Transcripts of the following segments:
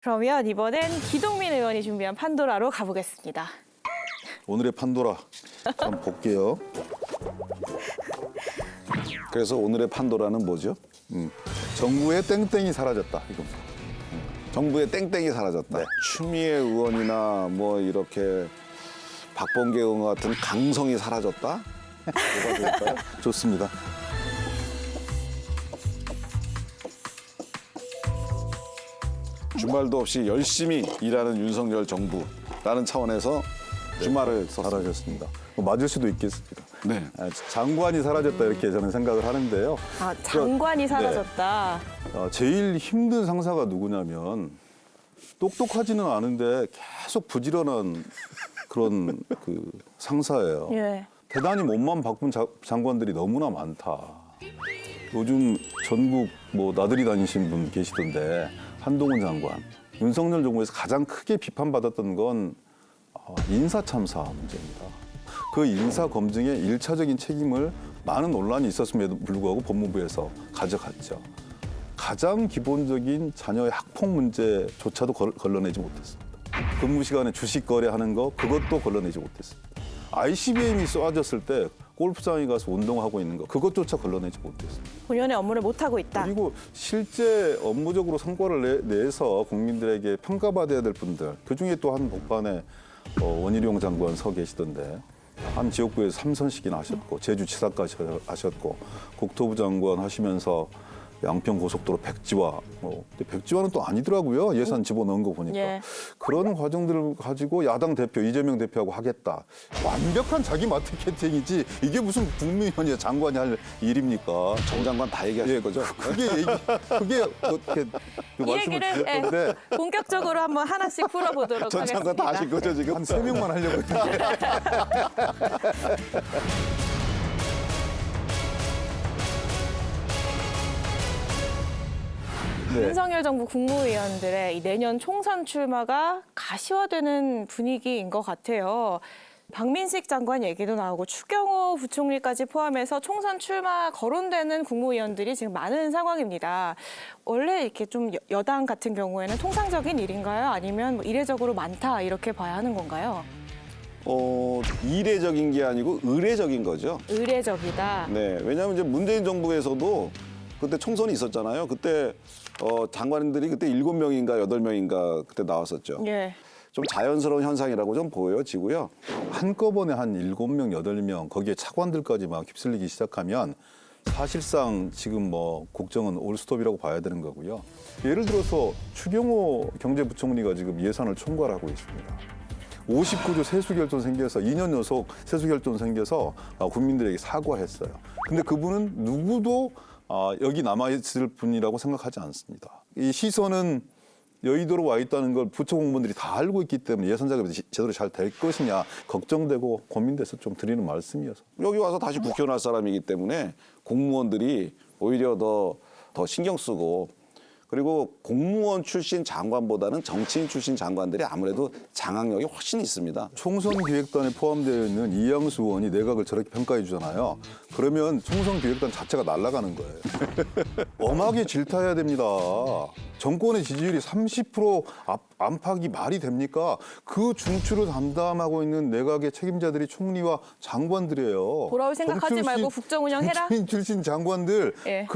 그러면 이번엔 기동민 의원이 준비한 판도라로 가보겠습니다. 오늘의 판도라 한번 볼게요. 그래서 오늘의 판도라는 뭐죠? 정부의 땡땡이 사라졌다 이겁니다. 정부의 땡땡이 사라졌다. 네. 추미애 의원이나 뭐 이렇게 박범계 의원 같은 강성이 사라졌다? 뭐가 될까요? 좋습니다. 주말도 없이 열심히 일하는 윤석열 정부라는 차원에서 주말을 썼습니다. 사라졌습니다. 뭐 맞을 수도 있겠습니다. 네. 장관이 사라졌다 이렇게 저는 생각을 하는데요. 아, 장관이 사라졌다. 제일 힘든 상사가 누구냐면 똑똑하지는 않은데 계속 부지런한 그런 그 상사예요. 예. 대단히 몸만 바꾼 장관들이 너무나 많다. 요즘 전국 뭐 나들이 다니신 분 계시던데 한동훈 장관, 윤석열 정부에서 가장 크게 비판받았던 건 인사 참사 문제입니다. 그 인사 검증의 일차적인 책임을 많은 논란이 있었음에도 불구하고 법무부에서 가져갔죠. 가장 기본적인 자녀의 학폭 문제조차도 걸러내지 못했습니다. 근무 시간에 주식 거래하는 거 그것도 걸러내지 못했습니다. ICBM이 쏘아졌을 때 골프장에 가서 운동하고 있는 거 그것조차 걸러내지 못했습니다. 본연의 업무를 못하고 있다. 그리고 실제 업무적으로 성과를 내서 국민들에게 평가받아야 될 분들 그중에 또 한 복반에 원희룡 장관 서 계시던데 한 지역구에서 3선씩이나 하셨고 제주지사까지 하셨고 국토부 장관 하시면서 양평 고속도로 백지화 근데 백지화는 또 아니더라고요. 예산 집어넣은 거 보니까. 예. 그런 과정들을 가지고 야당 대표 이재명 대표하고 하겠다. 완벽한 자기 마케팅이지 이게 무슨 국무위원이야 장관이 할 일입니까? 정 장관 다 얘기하실 거죠? 그게 어떻게 이 얘기를 드렸던데 본격적으로 한번 하나씩 풀어보도록 정 장관 다 하실 하겠습니다. 거죠 지금? 한 3명만 하려고 했는데. 네. 윤석열 정부 국무위원들의 이 내년 총선 출마가 가시화되는 분위기인 것 같아요. 박민식 장관 얘기도 나오고 추경호 부총리까지 포함해서 총선 출마 거론되는 국무위원들이 지금 많은 상황입니다. 원래 이렇게 좀 여당 같은 경우에는 통상적인 일인가요? 아니면 뭐 이례적으로 많다 이렇게 봐야 하는 건가요? 이례적인 게 아니고 의례적인 거죠. 의례적이다. 네, 왜냐하면 이제 문재인 정부에서도 그때 총선이 있었잖아요. 그때 장관님들이 그때 7명인가 8명인가 그때 나왔었죠. 예. 좀 자연스러운 현상이라고 좀 보여지고요. 한꺼번에 한 7명, 8명 거기에 차관들까지 막 휩쓸리기 시작하면 사실상 지금 뭐 국정은 올스톱이라고 봐야 되는 거고요. 예를 들어서 추경호 경제부총리가 지금 예산을 총괄하고 있습니다. 59조 세수결손 생겨서 2년 연속 세수결손 생겨서 국민들에게 사과했어요. 근데 그분은 누구도 여기 남아있을 분이라고 생각하지 않습니다. 이 시선은 여의도로 와 있다는 걸 부처 공무원들이 다 알고 있기 때문에 예산 자금이 제대로 잘 될 것이냐 걱정되고 고민돼서 좀 드리는 말씀이어서. 여기 와서 다시 국회의원 할 사람이기 때문에 공무원들이 오히려 더 신경 쓰고 그리고 공무원 출신 장관보다는 정치인 출신 장관들이 아무래도 장악력이 훨씬 있습니다. 총선 기획단에 포함되어 있는 이양수 의원이 내각을 저렇게 평가해 주잖아요. 그러면 총선 기획단 자체가 날아가는 거예요. 엄하게 질타해야 됩니다. 정권의 지지율이 30% 안팎이 말이 됩니까? 그 중추를 담당하고 있는 내각의 책임자들이 총리와 장관들이에요. 돌아올 생각하지 말고 국정 운영해라. 정치인 출신 장관들 예.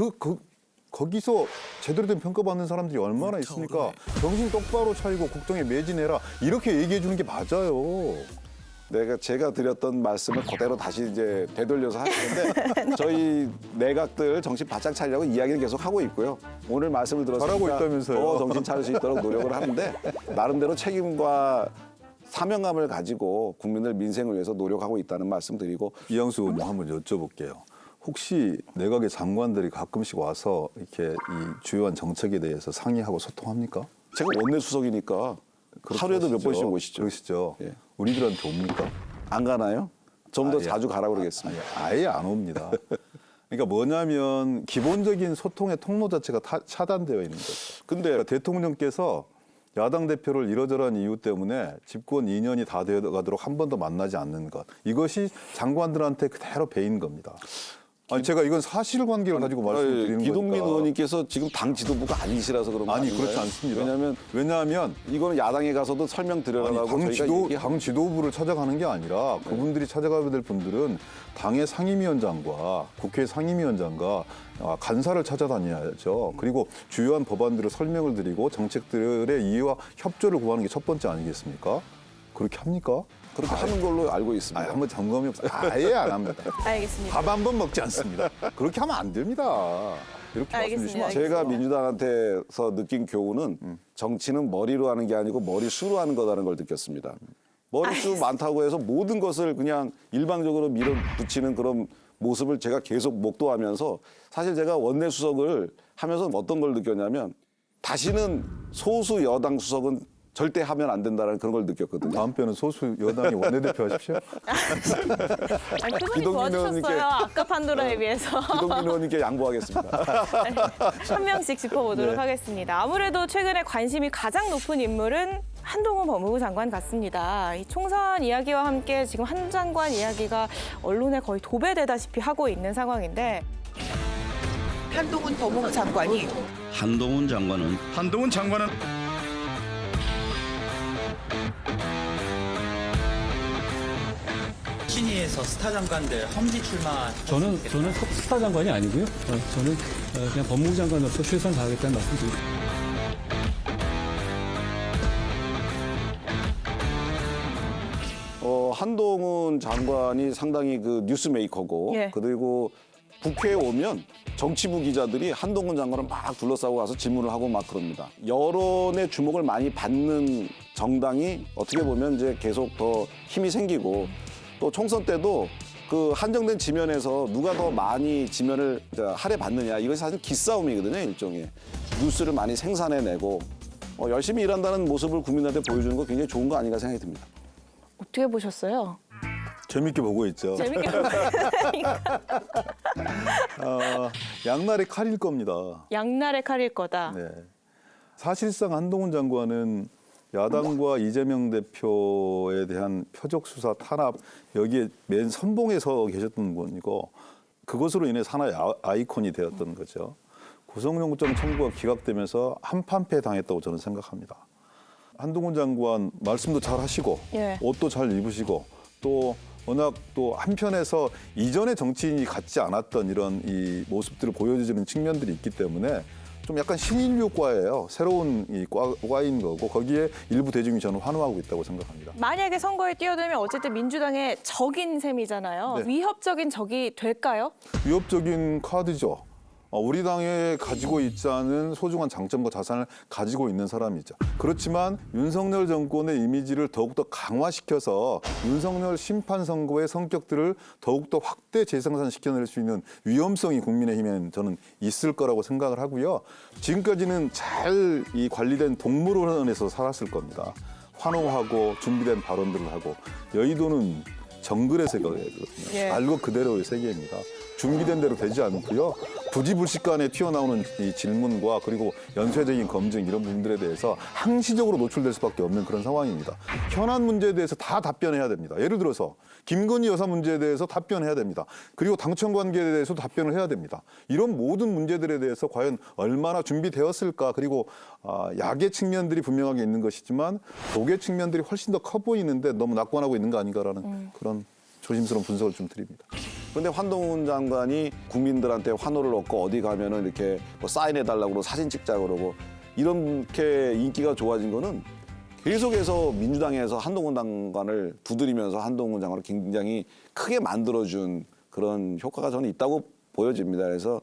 거기서 제대로 된 평가받는 사람들이 얼마나 있습니까? 정신 똑바로 차리고 국정에 매진해라. 이렇게 얘기해 주는 게 맞아요. 제가 드렸던 말씀을 그대로 다시 이제 되돌려서 할 텐데 저희 내각들 정신 바짝 차리려고 이야기를 계속 하고 있고요. 오늘 말씀을 들었으니까 잘하고 있다면서요. 더 정신 차릴 수 있도록 노력을 하는데 나름대로 책임과 사명감을 가지고 국민들 민생을 위해서 노력하고 있다는 말씀 드리고 이양수 의원님 한번 여쭤볼게요. 혹시 내각의 장관들이 가끔씩 와서 이렇게 이 주요한 정책에 대해서 상의하고 소통합니까? 제가 원내수석이니까 하루에도 몇 번씩 오시죠. 그러시죠. 예. 우리들한테 옵니까? 안 가나요? 좀 더 예. 자주 가라고 그러겠습니다. 아예 안 옵니다. 그러니까 뭐냐면 기본적인 소통의 통로 자체가 차단되어 있는 거죠. 근데 그러니까 대통령께서 야당 대표를 이러저러한 이유 때문에 집권 2년이 다 되어가도록 한 번도 만나지 않는 것. 이것이 장관들한테 그대로 배인 겁니다. 아니 제가 이건 사실관계를 가지고 말씀드리는 기동민 거니까. 의원님께서 지금 당 지도부가 아니시라서 그런 거 아니 아닌가요? 그렇지 않습니다. 왜냐하면 이거는 야당에 가서도 설명드려라고 저희가 당 지도부를 찾아가는 게 아니라 그분들이 찾아가야 될 분들은 당의 상임위원장과 국회 상임위원장과 간사를 찾아다녀야죠. 그리고 주요한 법안들을 설명을 드리고 정책들의 이해와 협조를 구하는 게 첫 번째 아니겠습니까? 그렇게 합니까? 그렇게 하는 걸로 알고 있습니다. 한번 점검이 없어요. 아예 안 합니다. 알겠습니다. 밥 한 번 먹지 않습니다. 그렇게 하면 안 됩니다. 이렇게 알겠습니다. 말씀주시면 제가 민주당한테서 느낀 교훈은 정치는 머리로 하는 게 아니고 머리수로 하는 거라는 걸 느꼈습니다. 머리수 많다고 해서 모든 것을 그냥 일방적으로 밀어붙이는 그런 모습을 제가 계속 목도하면서 사실 제가 원내수석을 하면서 어떤 걸 느꼈냐면 다시는 소수 여당 수석은 절대 하면 안 된다는 그런 걸 느꼈거든요. 다음번에는 소수 여당이 원내대표 하십시오. 아니, 그분이 기동민 도와주셨어요. 의원님께- 아까 판도라에 비해서. 기동민 의원님께 양보하겠습니다. 한 명씩 짚어보도록 네. 하겠습니다. 아무래도 최근에 관심이 가장 높은 인물은 한동훈 법무부 장관 같습니다. 이 총선 이야기와 함께 지금 한 장관 이야기가 언론에 거의 도배되다시피 하고 있는 상황인데 한동훈 법무부 장관이 한동훈 장관은 신의에서 스타 장관들 험지 출마. 저는 스타 장관이 아니고요. 저는 그냥 법무부 장관으로서 최선을 다하겠다는 말씀드립니다. 한동훈 장관이 상당히 그 뉴스메이커고 예. 그리고 국회에 오면 정치부 기자들이 한동훈 장관을 막 둘러싸고 가서 질문을 하고 막 그럽니다. 여론의 주목을 많이 받는 정당이 어떻게 보면 이제 계속 더 힘이 생기고 또 총선 때도 그 한정된 지면에서 누가 더 많이 지면을 할애받느냐 이것이 사실 기싸움이거든요. 일종의 뉴스를 많이 생산해내고 열심히 일한다는 모습을 국민한테 보여주는 거 굉장히 좋은 거 아닌가 생각이 듭니다. 어떻게 보셨어요? 재밌게 보고 있죠. 재밌게 보셨어요? 양날의 칼일 겁니다. 양날의 칼일 거다. 네. 사실상 한동훈 장관은 야당과 이재명 대표에 대한 표적 수사 탄압 여기에 맨 선봉에 서 계셨던 분이고 그것으로 인해 하나의 아이콘이 되었던 거죠. 구속영장 청구가 기각되면서 한판패 당했다고 저는 생각합니다. 한동훈 장관 말씀도 잘 하시고 예. 옷도 잘 입으시고 또 워낙 또 한편에서 이전의 정치인이 갖지 않았던 이런 이 모습들을 보여주는 측면들이 있기 때문에 좀 약간 신인류과예요. 새로운 이 과인 거고 거기에 일부 대중이 저는 환호하고 있다고 생각합니다. 만약에 선거에 뛰어들면 어쨌든 민주당의 적인 셈이잖아요. 네. 위협적인 적이 될까요? 위협적인 카드죠. 우리 당에 가지고 있지 않은 소중한 장점과 자산을 가지고 있는 사람이죠. 그렇지만 윤석열 정권의 이미지를 더욱더 강화시켜서 윤석열 심판 선거의 성격들을 더욱더 확대 재생산시켜낼 수 있는 위험성이 국민의힘에는 저는 있을 거라고 생각을 하고요. 지금까지는 잘 이 관리된 동물원에서 살았을 겁니다. 환호하고 준비된 발언들을 하고 여의도는 정글의 세계거든요. 예. 알고 그대로의 세계입니다. 준비된 대로 되지 않고요. 부지불식간에 튀어나오는 이 질문과 그리고 연쇄적인 검증 이런 부분들에 대해서 항시적으로 노출될 수밖에 없는 그런 상황입니다. 현안 문제에 대해서 다 답변해야 됩니다. 예를 들어서 김건희 여사 문제에 대해서 답변해야 됩니다. 그리고 당청 관계에 대해서도 답변을 해야 됩니다. 이런 모든 문제들에 대해서 과연 얼마나 준비되었을까 그리고 약의 측면들이 분명하게 있는 것이지만 독의 측면들이 훨씬 더 커 보이는데 너무 낙관하고 있는 거 아닌가라는 그런 조심스러운 분석을 좀 드립니다. 그런데 한동훈 장관이 국민들한테 환호를 얻고 어디 가면은 이렇게 뭐 사인해달라고 그러고 사진 찍자고 그러고 이렇게 인기가 좋아진 거는 계속해서 민주당에서 한동훈 장관을 두드리면서 한동훈 장관을 굉장히 크게 만들어준 그런 효과가 저는 있다고 보여집니다. 그래서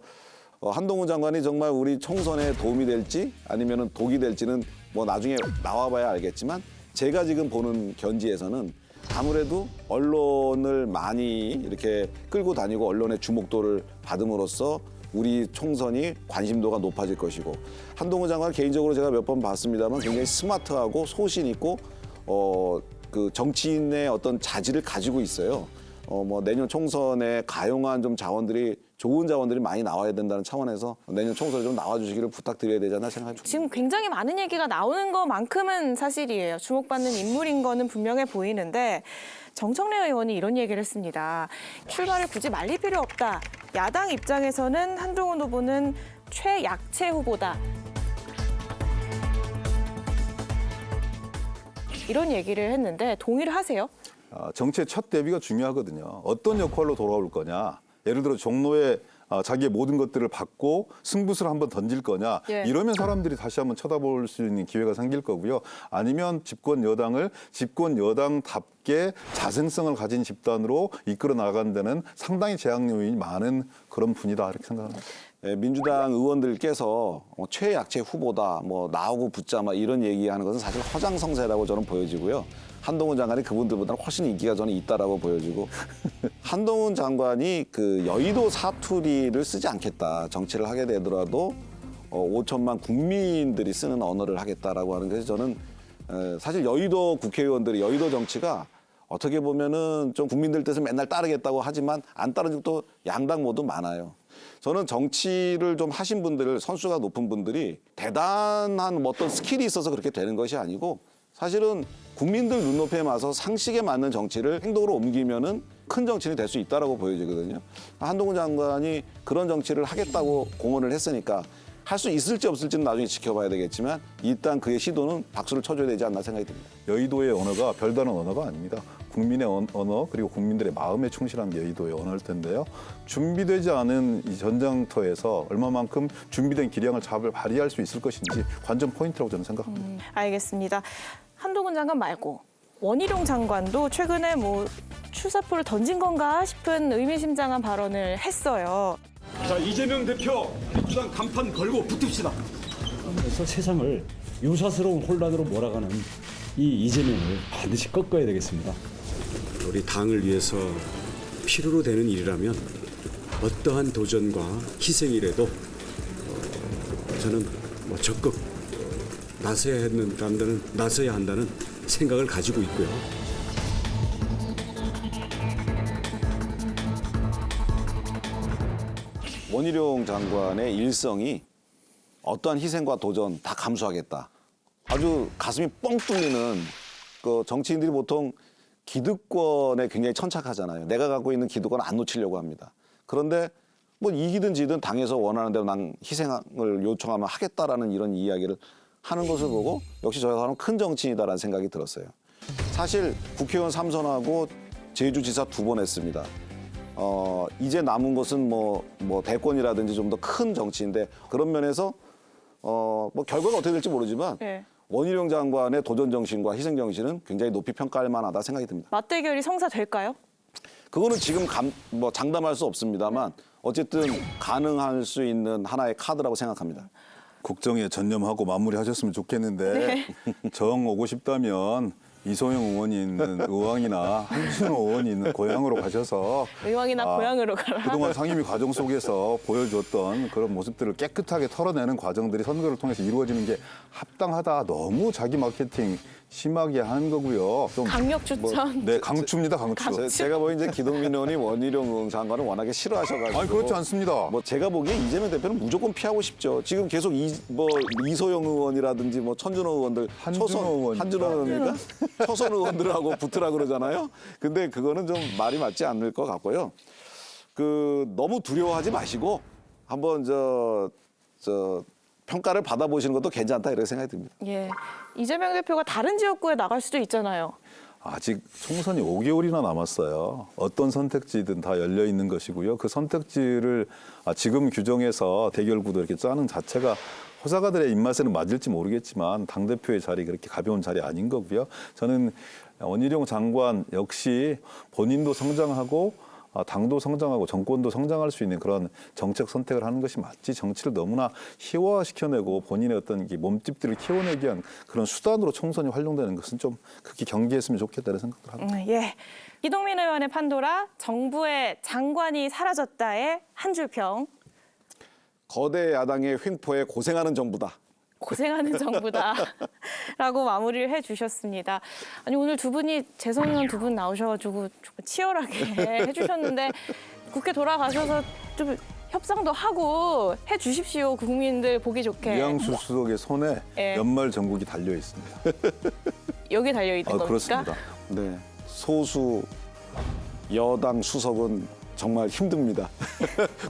한동훈 장관이 정말 우리 총선에 도움이 될지 아니면은 독이 될지는 뭐 나중에 나와봐야 알겠지만 제가 지금 보는 견지에서는 아무래도 언론을 많이 이렇게 끌고 다니고 언론의 주목도를 받음으로써 우리 총선이 관심도가 높아질 것이고 한동훈 장관 개인적으로 제가 몇 번 봤습니다만 굉장히 스마트하고 소신 있고 그 정치인의 어떤 자질을 가지고 있어요. 뭐 내년 총선에 가용한 좀 자원들이 좋은 자원들이 많이 나와야 된다는 차원에서 내년 총선에 좀 나와주시기를 부탁드려야 되지 않나 생각합니다. 지금 굉장히 많은 얘기가 나오는 것만큼은 사실이에요. 주목받는 인물인 거는 분명해 보이는데 정청래 의원이 이런 얘기를 했습니다. 출마를 굳이 말릴 필요 없다. 야당 입장에서는 한동훈 후보는 최약체 후보다. 이런 얘기를 했는데 동의를 하세요? 정치의 첫 대비가 중요하거든요. 어떤 역할로 돌아올 거냐. 예를 들어 종로에 자기의 모든 것들을 받고 승부수를 한번 던질 거냐. 예. 이러면 사람들이 다시 한번 쳐다볼 수 있는 기회가 생길 거고요. 아니면 집권 여당을 집권 여당답게 자생성을 가진 집단으로 이끌어 나가는 데는 상당히 제약 요인이 많은 그런 분이다 이렇게 생각합니다. 예, 민주당 의원들께서 최약체 후보다, 뭐 나오고 붙자, 막 이런 얘기하는 것은 사실 허장성세라고 저는 보여지고요. 한동훈 장관이 그분들보다는 훨씬 인기가 저는 있다라고 보여지고 한동훈 장관이 그 여의도 사투리를 쓰지 않겠다. 정치를 하게 되더라도 5천만 국민들이 쓰는 언어를 하겠다라고 하는 것이 저는 사실 여의도 국회의원들이 여의도 정치가 어떻게 보면은 좀 국민들 뜻을 맨날 따르겠다고 하지만 안 따른 적도 양당 모두 많아요. 저는 정치를 좀 하신 분들, 선수가 높은 분들이 대단한 어떤 스킬이 있어서 그렇게 되는 것이 아니고 사실은 국민들 눈높이에 맞서 상식에 맞는 정치를 행동으로 옮기면은 큰 정치인이 될 수 있다라고 보여지거든요. 한동훈 장관이 그런 정치를 하겠다고 공언을 했으니까 할 수 있을지 없을지는 나중에 지켜봐야 되겠지만 일단 그의 시도는 박수를 쳐줘야 되지 않나 생각이 듭니다. 여의도의 언어가 별다른 언어가 아닙니다. 국민의 언어 그리고 국민들의 마음에 충실한 게 여의도의 언어일 텐데요. 준비되지 않은 이 전장터에서 얼마만큼 준비된 기량을 발휘할 수 있을 것인지 관전 포인트라고 저는 생각합니다. 알겠습니다. 한동훈 장관 말고 원희룡 장관도 최근에 뭐 출사표를 던진 건가 싶은 의미심장한 발언을 했어요. 자, 이재명 대표 민주당 간판 걸고 붙읍시다. 그래서 세상을 유사스러운 혼란으로 몰아가는 이 이재명을 반드시 꺾어야 되겠습니다. 우리 당을 위해서 필요로 되는 일이라면 어떠한 도전과 희생이라도 저는 적극 나서야 한다는 생각을 가지고 있고요. 원희룡 장관의 일성이 어떠한 희생과 도전 다 감수하겠다. 아주 가슴이 뻥 뚫리는 그 정치인들이 보통 기득권에 굉장히 천착하잖아요. 내가 갖고 있는 기득권 안 놓치려고 합니다. 그런데 뭐 이기든 지든 당에서 원하는 대로 난 희생을 요청하면 하겠다라는 이런 이야기를 하는 것을 보고 역시 저 사람은 큰 정치인이다라는 생각이 들었어요. 사실 국회의원 3선하고 제주지사 2번 했습니다. 이제 남은 것은 뭐 대권이라든지 좀 더 큰 정치인데 그런 면에서 뭐 결과가 어떻게 될지 모르지만 네. 원희룡 장관의 도전 정신과 희생 정신은 굉장히 높이 평가할 만하다 생각이 듭니다. 맞대결이 성사될까요? 그거는 지금 뭐 장담할 수 없습니다만 어쨌든 가능할 수 있는 하나의 카드라고 생각합니다. 국정에 전념하고 마무리하셨으면 좋겠는데 정 오고 싶다면 이소영 의원이 있는 의왕이나 한준호 의원이 있는 고향으로 가셔서 의왕이나 고향으로 가라. 그동안 상임위 과정 속에서 보여줬던 그런 모습들을 깨끗하게 털어내는 과정들이 선거를 통해서 이루어지는 게 합당하다. 너무 자기 마케팅 심하게 하는 거고요. 좀 강력 추천. 네, 강추입니다, 강추. 제가 보기엔 이제 기동민 의원이 원희룡 장관을 워낙에 싫어하셔가지고. 아니 그렇지 않습니다. 뭐 제가 보기에 이재명 대표는 무조건 피하고 싶죠. 지금 계속 이소영 의원이라든지 뭐 천준호 의원들, 한준호 의원입니까? 초선 의원들하고 붙으라 그러잖아요. 근데 그거는 좀 말이 맞지 않을 것 같고요. 너무 두려워하지 마시고 한번 평가를 받아보시는 것도 괜찮다 이렇게 생각이 듭니다. 예, 이재명 대표가 다른 지역구에 나갈 수도 있잖아요. 아직 총선이 5개월이나 남았어요. 어떤 선택지든 다 열려 있는 것이고요. 그 선택지를 지금 규정해서 대결구도 이렇게 짜는 자체가 호사가들의 입맛에는 맞을지 모르겠지만 당대표의 자리 그렇게 가벼운 자리 아닌 거고요. 저는 원희룡 장관 역시 본인도 성장하고 당도 성장하고 정권도 성장할 수 있는 그런 정책 선택을 하는 것이 맞지 정치를 너무나 희화화시켜내고 본인의 어떤 몸집들을 키워내기 위한 그런 수단으로 총선이 활용되는 것은 좀 그렇게 경계했으면 좋겠다는 생각을 합니다. 예, 기동민 의원의 판도라 정부의 장관이 사라졌다의 한 줄 평. 거대 야당의 횡포에 고생하는 정부다. 고생하는 정부다라고 마무리를 해주셨습니다. 아니 오늘 두 분이 재선 의원 두 분 나오셔가지고 치열하게 해주셨는데 국회 돌아가셔서 좀 협상도 하고 해 주십시오. 국민들 보기 좋게. 이양수 수석의 손에 예. 연말 전국이 달려 있습니다. 여기 달려 있는 겁니까? 그렇습니다. 네, 소수 여당 수석은 정말 힘듭니다.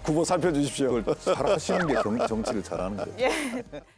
구보 살펴주십시오. 그걸 잘 하시는 게 정치를 잘하는 거예요. 예.